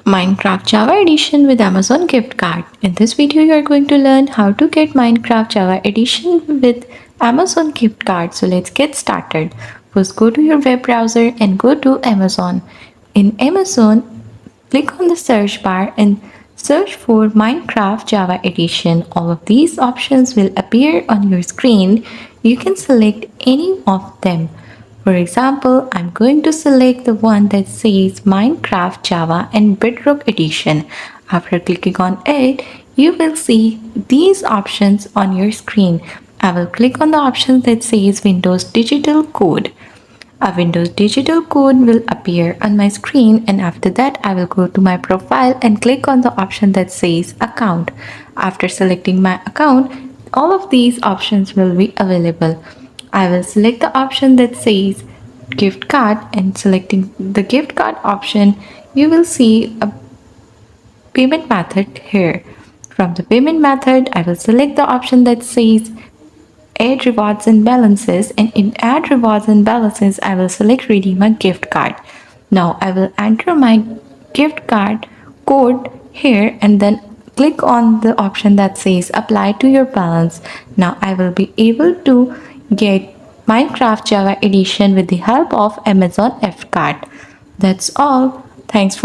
Minecraft Java Edition with Amazon gift card. In this video, you are going to learn how to get Minecraft Java Edition with Amazon gift card. So let's get started. First, go to your web browser and go to Amazon. In Amazon, click on the search bar and search for Minecraft Java Edition. All of these options will appear on your screen. You can select any of them. For example, I'm going to select the one that says Minecraft Java and Bedrock Edition. After clicking on it, you will see these options on your screen. I will click on the option that says Windows Digital Code. A Windows Digital Code will appear on my screen, and after that I will go to my profile and click on the option that says Account. After selecting my account, all of these options will be available. I will select the option that says gift card, and selecting the gift card option, you will see a payment method here. From the payment method, I will select the option that says add rewards and balances, and in add rewards and balances I will select redeem a gift card. Now I will enter my gift card code here and then click on the option that says apply to your balance. Now I will be able to get Minecraft Java Edition with the help of Amazon gift card. That's all. Thanks for